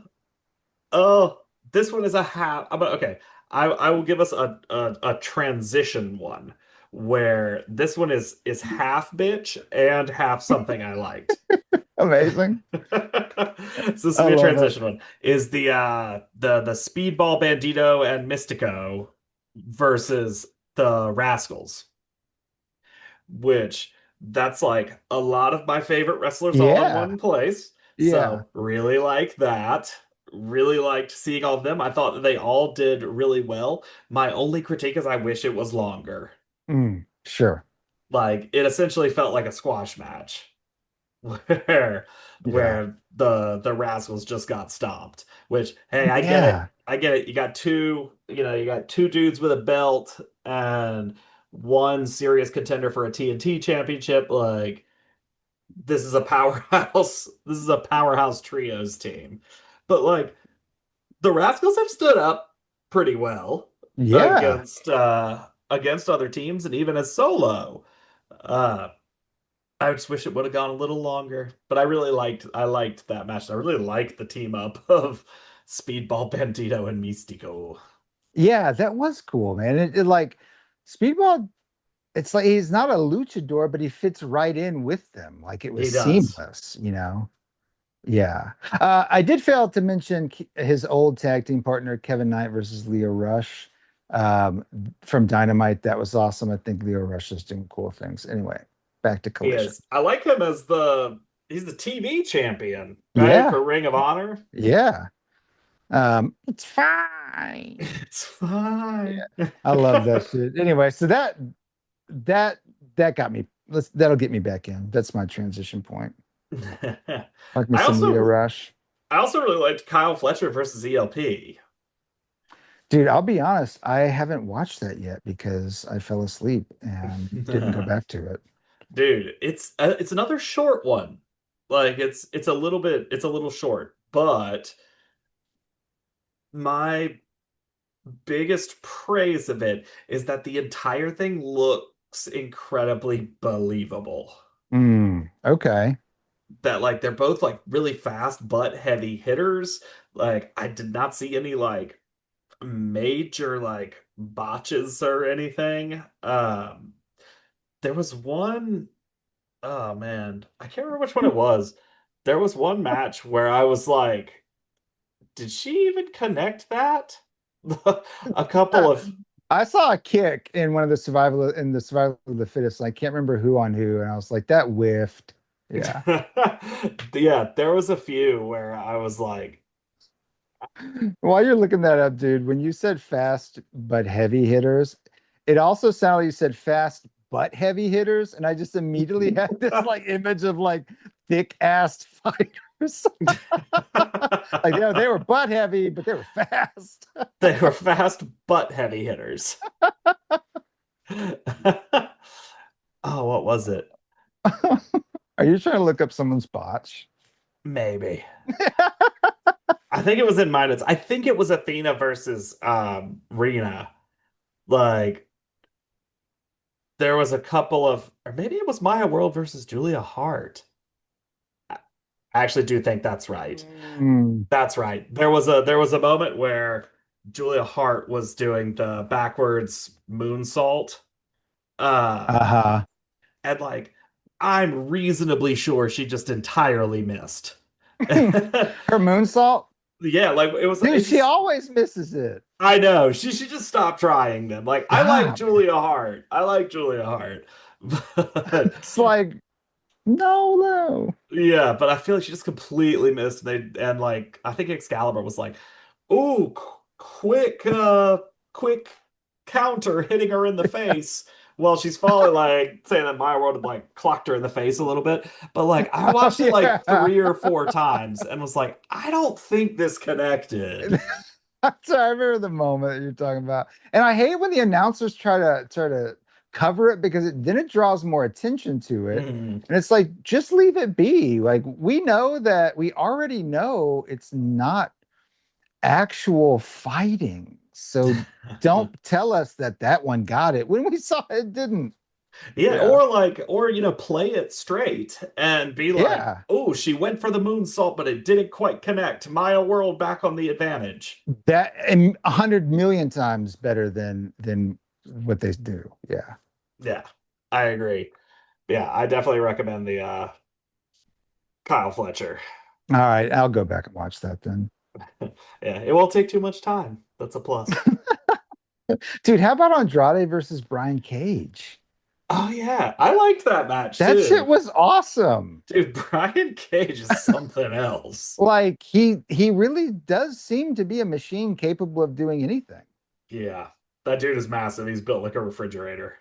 oh, this one is a half. Okay, I will give us a transition one where this one is half bitch and half something I liked. Amazing. So this I will be a love it. transition one. Is the Speedball Bandito and Mystico versus the Rascals, which that's like a lot of my favorite wrestlers all in Yeah, one place. Yeah. So really like that. Really liked seeing all of them. I thought that they all did really well. My only critique is I wish it was longer. Sure. Like it essentially felt like a squash match where Yeah. the Rascals just got stopped. Which, hey, I get Yeah. it. I get it. You got two dudes with a belt and one serious contender for a TNT championship. Like this is a powerhouse. This is a powerhouse trios team. But like the Rascals have stood up pretty well Yeah. against other teams and even as solo. Uh I just wish it would have gone a little longer, but I liked that match. I really liked the team up of Speedball Bandito and Místico. Yeah, that was cool, man. It like Speedball, it's like he's not a luchador, but he fits right in with them. Like it was He does. seamless, Yeah. I did fail to mention his old tag team partner, Kevin Knight versus Leo Rush, um, from Dynamite. That was awesome. I think Leo Rush is doing cool things. Anyway, back to He Collision. is. I like him as he's the TV champion, right? Yeah. For Ring of Honor. Yeah. It's fine. It's fine. I love that shit. Anyway, so that that got me. That'll get me back in. That's my transition point. Like me I some Leo also Rush. I also really liked Kyle Fletcher versus ELP. Dude, I'll be honest, I haven't watched that yet because I fell asleep and didn't go back to it. Dude, it's another short one. Like it's a little short, but my biggest praise of it is that the entire thing looks incredibly believable. Okay. That like they're both like really fast but heavy hitters. Like I did not see any like major like botches or anything. There was one, oh man, I can't remember which one it was. There was one match where I was like, did she even connect that? A couple Uh, of I saw a kick in one of the survival of the fittest. I can't remember who on who, and I was like, that whiffed. Yeah. yeah, there was a few where I was like, While you're looking that up, dude, when you said fast but heavy hitters, it also sounded like you said fast but heavy hitters, and I just immediately had this like image of like thick ass fighters. Like they were butt heavy, but they were fast. they were fast but heavy hitters. Oh, what was it? Are you trying to look up someone's botch? Maybe. I think it was in Minus. I think it was Athena versus Rena. Like there was a couple of, or maybe it was Maya World versus Julia Hart. I actually do think that's right. Mm, That's right. There was a moment where Julia Hart was doing the backwards moonsault. Um, uh-huh. and like I'm reasonably sure she just entirely missed. Her moonsault, Yeah, like it was dude, it's she just always misses it. I know. She should just stop trying them. Like I like God, Julia Hart. I like Julia Hart. But it's like no, no. yeah, but I feel like she just completely missed. And like I think Excalibur was like, "Ooh, quick counter hitting her in the face." While she's falling, like saying that my world had like clocked her in the face a little bit. But like I Oh watched it like yeah. 3 or 4 times and was like, I don't think this connected. So I remember the moment that you're talking about. And I hate when the announcers try to cover it because then it draws more attention to it. Mhm. And it's like, just leave it be. Like we already know it's not actual fighting. So don't tell us that that one got it when we saw it didn't. Yeah, Yeah. or like, or play it straight and be like, Yeah. "Oh, she went for the moonsault, but it didn't quite connect. Maya World back on the advantage." That and 100 million times better than what they do. Yeah. Yeah, I agree. Yeah, I definitely recommend the Kyle Fletcher. All right, I'll go back and watch that then. Yeah, it won't take too much time. That's a plus. Dude, how about Andrade versus Brian Cage? Oh yeah, I liked that match That shit too. was awesome. Dude, Brian Cage is something else. Like he really does seem to be a machine capable of doing anything. Yeah, that dude is massive. He's built like a refrigerator.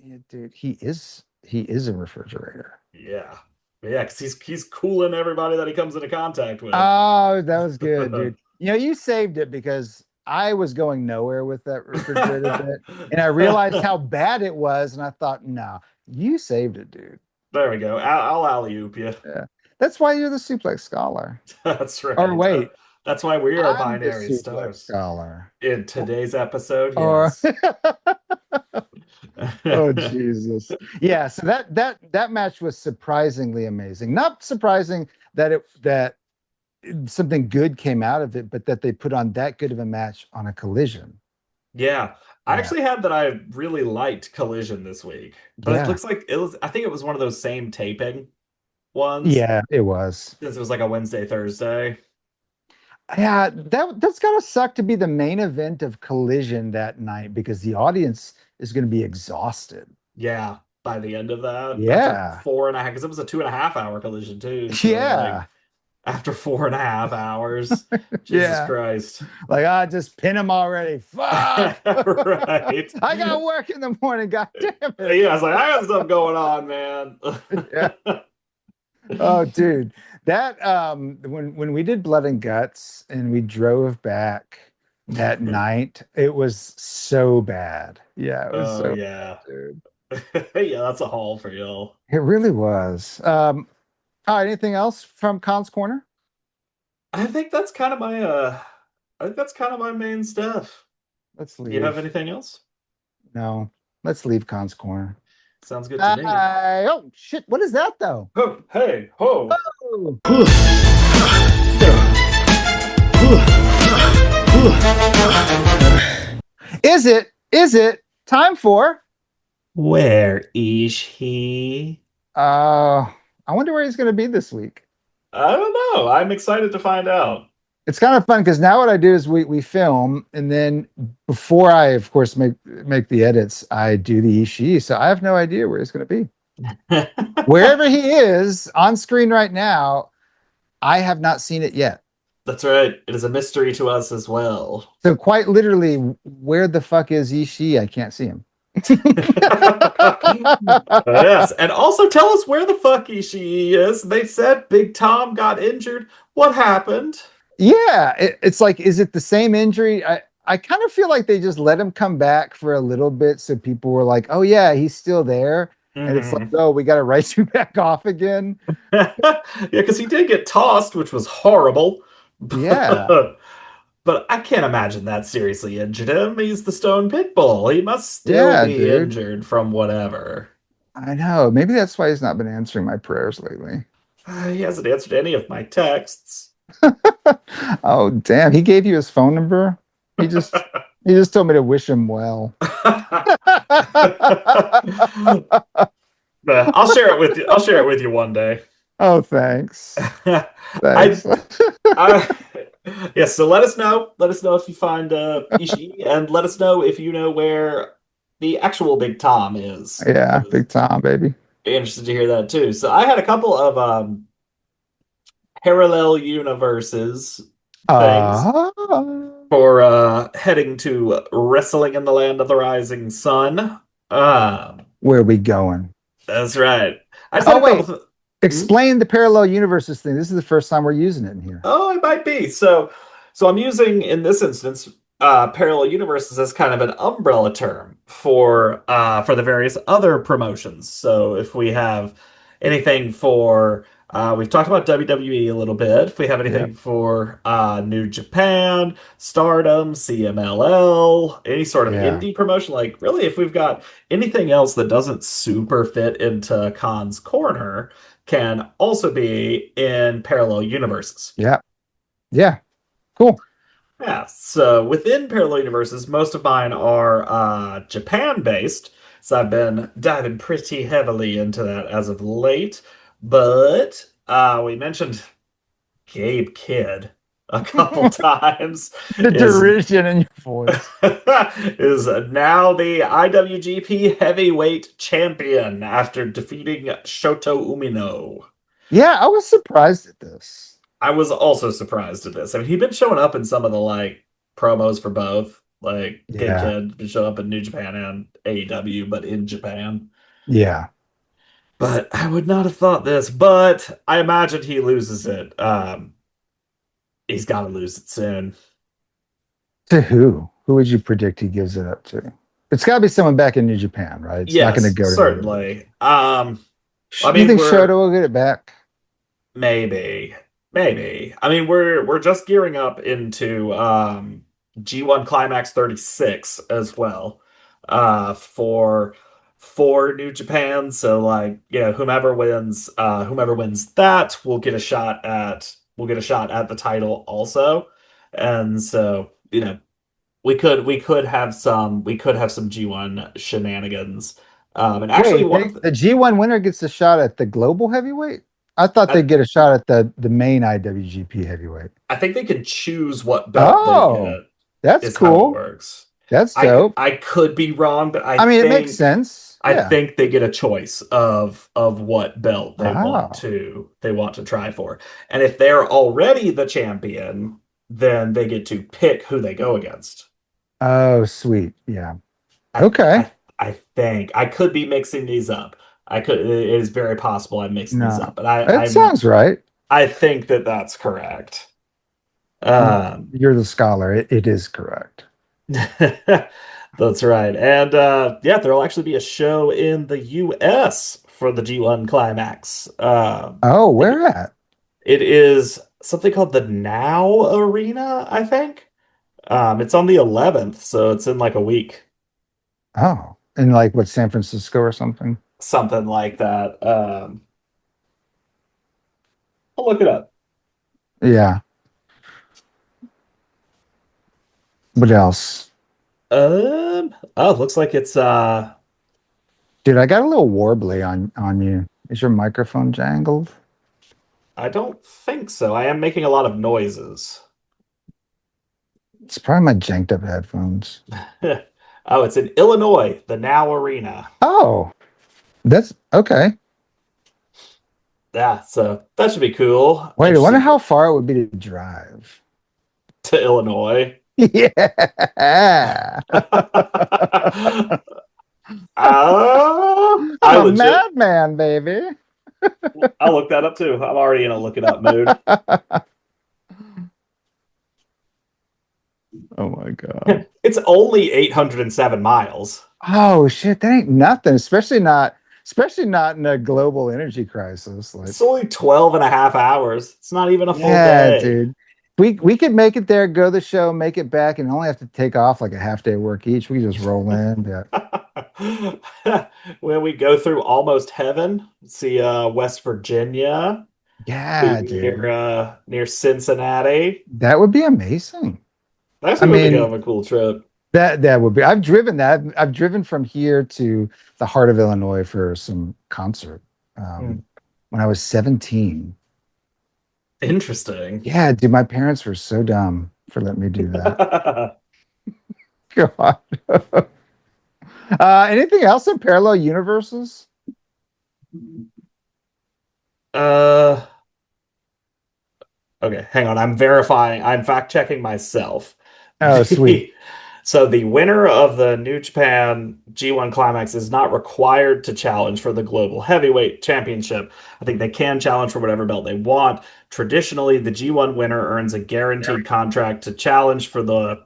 Yeah, dude, he is a refrigerator. Yeah. Yeah, because he's cooling everybody that he comes into contact with. Oh, that was good, dude. You saved it because I was going nowhere with that refrigerator bit, and I realized how bad it was, and I thought, no, you saved it, dude. There we go. I'll alley-oop you. Yeah, that's why you're the suplex scholar. That's Or right. wait, That's why we are I'm the binary suplex stars. scholar. In today's episode, Or yes. oh Jesus. Yeah, so that match was surprisingly amazing. Not surprising that something good came out of it, but that they put on that good of a match on a collision. Yeah. I Yeah. actually had that I really liked Collision this week. But it Yeah. looks like I think it was one of those same taping ones Yeah, it was. since it was like a Wednesday, Thursday. Yeah, that's gotta suck to be the main event of Collision that night because the audience is gonna be exhausted. Yeah, by the end of that, after Yeah. 4.5, because it was a 2.5 hour collision too. So like Yeah. after 4.5 hours, Jesus Yeah. Christ. Like, I just pin him already. Fuck. Right. I got work in the morning. God damn it. Yeah, I was like, I got stuff going on, man. Yeah. Oh, dude. That when we did Blood and Guts and we drove back that night, it was so bad. Yeah, it was Oh so yeah. bad, dude. Yeah, that's a haul for y'all. It really was. All right, anything else from Khan's Corner? I think that's kind of my I think that's kind of my main stuff. Let's You have leave. anything else? No, let's leave Khan's Corner. Sounds good to me. Oh shit, what is that though? Ho, hey, ho. Oh. Is it time for Where is he? I wonder where he's gonna be this week. I don't know. I'm excited to find out. It's kind of fun because now what I do is we film and then before I of course make the edits, I do the Ishii. So I have no idea where he's gonna be. Wherever he is on screen right now, I have not seen it yet. That's right. It is a mystery to us as well. So quite literally, where the fuck is Ishii? I can't see him. Yes, and also tell us where the fuck she is. They said Big Tom got injured. What happened? Yeah, it's like, is it the same injury? I kind of feel like they just let him come back for a little bit, so people were like, "Oh yeah, he's still there," and it's like, Mhm. "Oh, we got to write you back off again." Yeah, because he did get tossed, which was horrible. Yeah, But I can't imagine that seriously injured him. He's the Stone Pitbull. He must still yeah, be dude. injured from whatever. I know. Maybe that's why he's not been answering my prayers lately. He hasn't answered any of my texts. Oh, damn. He gave you his phone number. He just he just told me to wish him well. I'll share it with you. I'll share it with you one day. Oh, thanks. I, Thanks. I, yeah. So let us know. Let us know if you find Ishii, and let us know if you know where the actual Big Tom is. Yeah, big time, baby. Be interested to hear that too. So I had a couple of parallel universes things Uh, for heading to Wrestling in the Land of the Rising Sun. where are we going? That's right. I just Oh, had a couple. wait. Explain the parallel universes thing. This is the first time we're using it in here. Oh, it might be. So I'm using in this instance parallel universes as kind of an umbrella term for the various other promotions. So if we have anything for we've talked about WWE a little bit. If we have Yeah. anything for New Japan, Stardom, CMLL, any sort of Yeah. indie promotion, like really, if we've got anything else that doesn't super fit into Khan's corner, can also be in parallel universes. Yeah. Yeah. Cool. Yeah, so within parallel universes, most of mine are Japan based. So I've been diving pretty heavily into that as of late. But we mentioned Gabe Kidd. a couple times, The is derision in your voice. is now the IWGP Heavyweight Champion after defeating Shoto Umino. Yeah, I was surprised at this. I was also surprised at this. I mean, he'd been showing up in some of the like promos for both. Like Good Yeah. Kid been showing up in New Japan and AEW, but in Japan. Yeah. But I would not have thought this, but I imagine he loses it. He's got to lose it soon. To who? Who would you predict he gives it up to? It's got to be someone back in New Japan, right? It's not going to Yes, go to AEW. certainly. I You mean, think we're Shoto will get it back? maybe, maybe. I mean, we're just gearing up into G1 Climax 36 as well, for New Japan. So like, whomever wins that will get a shot at the title also. And so, we could have some G1 shenanigans. And actually Wait, one of the G1 winner gets a shot at the global heavyweight? I thought I, they'd get a shot at the main IWGP heavyweight. I think they can choose what belt they Oh, get, that's is how it cool. works. That's I dope. I could be wrong, but I I mean, it makes think sense. I Yeah. think they get a choice of what belt Oh. they want to try for. And if they're already the champion, then they get to pick who they go against. Oh, sweet. Yeah. I Okay. I think I could be mixing these up. It is very possible I'm mixing these No. up, but It sounds right. I think that that's correct. You're the scholar. It is correct. That's right. And yeah, there'll actually be a show in the US for the G1 Climax. Oh, where at? It is something called the Now Arena, I think. It's on the 11th, so it's in like a week, Oh, in like what, San Francisco or something? something like that. I'll look it up. Yeah. What else? Oh, it looks like it's Dude, I got a little warbly on you. Is your microphone jangled? I don't think so. I am making a lot of noises. It's probably my janked up headphones. Oh, it's in Illinois, the Now Arena. Oh, that's okay. Yeah, so that should be cool. Wait, I wonder Interesting how far it would be to drive. to Illinois. Yeah. I'm I a legit, madman, baby. I'll look that up too. I'm already in a look it up mood. Oh my God. It's only 807 miles. Oh shit, that ain't nothing, especially not in a global energy crisis. Like, It's only 12 and a half hours. It's not even a full yeah, day. dude. We could make it there, go to the show, make it back, and only have to take off like a half day work each. We could just roll in. Yeah. When we go through almost heaven, see West Virginia, be Yeah, near dude. near Cincinnati. That would be amazing. That's I gonna be mean, kind of a cool trip. that would be. I've driven that. I've driven from here to the heart of Illinois for some concert Hmm. when I was 17. Interesting. Yeah, dude, my parents were so dumb for letting me do that. God. Anything else in parallel universes? Uh, okay, hang on. I'm verifying. I'm fact checking myself. Oh, sweet. So the winner of the New Japan G1 Climax is not required to challenge for the Global Heavyweight Championship. I think they can challenge for whatever belt they want. Traditionally, the G1 winner earns a guaranteed contract to challenge for the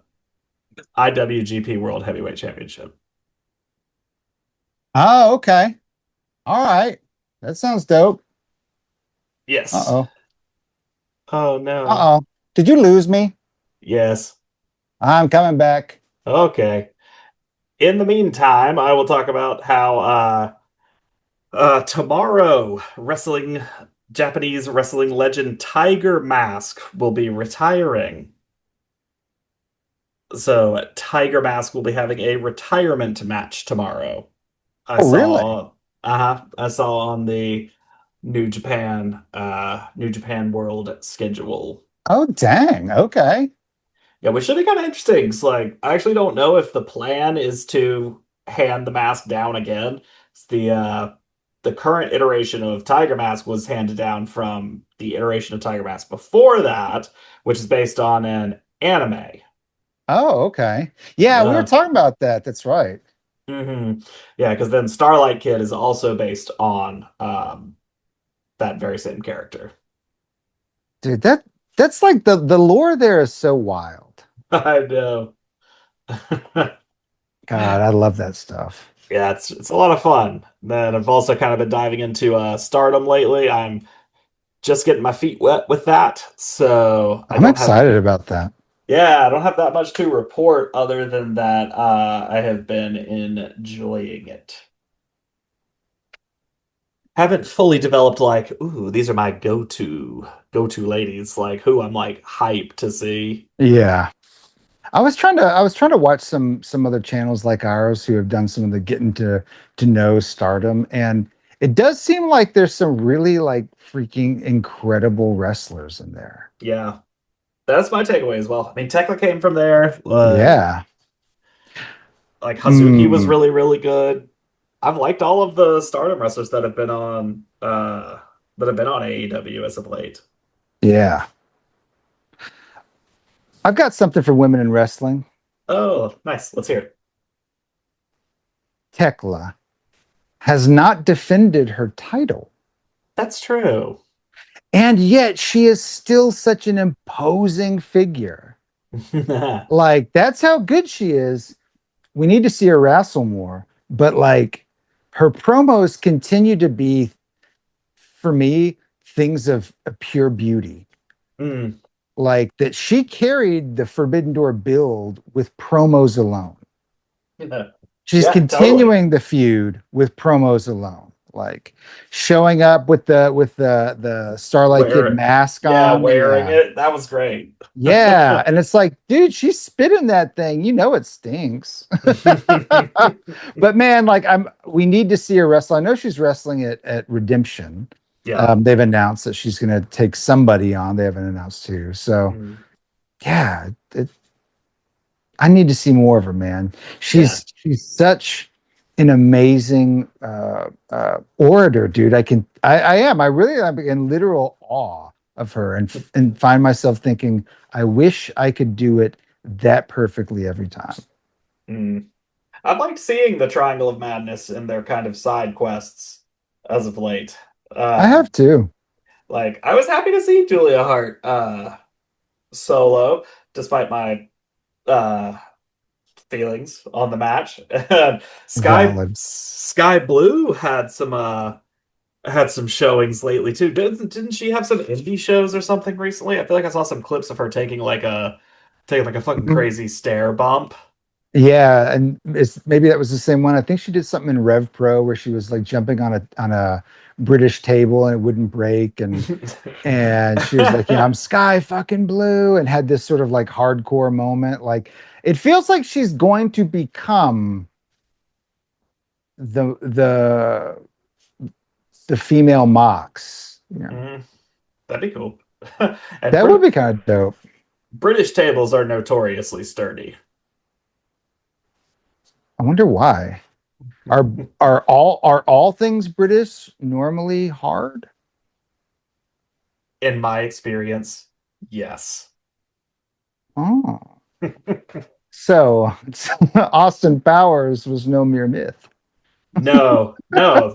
IWGP World Heavyweight Championship. Oh, okay. All right. That sounds dope. Yes. Uh-oh. Oh no. Uh-oh. Did you lose me? Yes. I'm coming back. Okay. In the meantime, I will talk about how tomorrow Japanese wrestling legend Tiger Mask will be retiring. So Tiger Mask will be having a retirement match tomorrow. Oh, really? I saw on the New Japan World schedule. Oh, dang. Okay. Yeah, which should be kind of interesting. 'Cause, like, I actually don't know if the plan is to hand the mask down again. It's the current iteration of Tiger Mask was handed down from the iteration of Tiger Mask before that, which is based on an anime. Oh, okay. Yeah, we were Uh, talking about that. That's right. Yeah, because then Starlight Kid is also based on that very same character. Dude, that's like the lore there is so wild. I know. God, I love that stuff. Yeah, it's a lot of fun. Then I've also kind of been diving into Stardom lately. I'm just getting my feet wet with that, so I I'm don't have excited about that. yeah, I don't have that much to report other than that I have been enjoying it. Haven't fully developed like, ooh, these are my go-to ladies, like who I'm like hyped to see. Yeah. I was trying to watch some other channels like ours who have done some of the getting to know stardom, and it does seem like there's some really like freaking incredible wrestlers in there. Yeah, that's my takeaway as well. I mean, Tekla came from there. Yeah. Like Hazuki was Mm, really, really good. I've liked all of the Stardom wrestlers that have been on AEW as of late. yeah. I've got something for women in wrestling. Oh, nice. Let's hear it. Tekla has not defended her title, That's true. and yet she is still such an imposing figure. Like that's how good she is. We need to see her wrestle more, but like her promos continue to be, for me, things of pure beauty. Mm, Like that she carried the Forbidden Door build with promos alone. yeah, She's yeah, totally. continuing the feud with promos alone. Like showing up with the Starlight Kid Wear, mask yeah, on. wearing Yeah. it. That was great. Yeah. And it's like, dude, she's spitting that thing. You know it stinks. But man, like we need to see her wrestle. I know she's wrestling at Redemption. Yeah. They've announced that she's gonna take somebody on. They haven't announced who. So Mm, yeah, I need to see more of her, man. yeah. She's such an amazing orator, dude. I am. I really am in literal awe of her, and find myself thinking, I wish I could do it that perfectly every time. Mm. I've liked seeing the Triangle of Madness in their kind of side quests as of late. I Um, have to. like I was happy to see Julia Hart solo, despite my uh feelings on the match. And Valid. Sky Blue had some showings lately too. Didn't she have some indie shows or something recently? I feel like I saw some clips of her taking like a fucking Mhm. crazy stair bump. Yeah, and it's maybe that was the same one. I think she did something in Rev Pro where she was like jumping on a British table and it wouldn't break, and she was like, I'm Sky fucking Blue, and had this sort of like hardcore moment. Like it feels like she's going to become the the female Mox. Mm, that'd be cool. And That would be kind of dope. British tables are notoriously sturdy, I wonder why. Are are all things British normally hard? in my experience. Yes. Oh. So Austin Powers was no mere myth. No, no.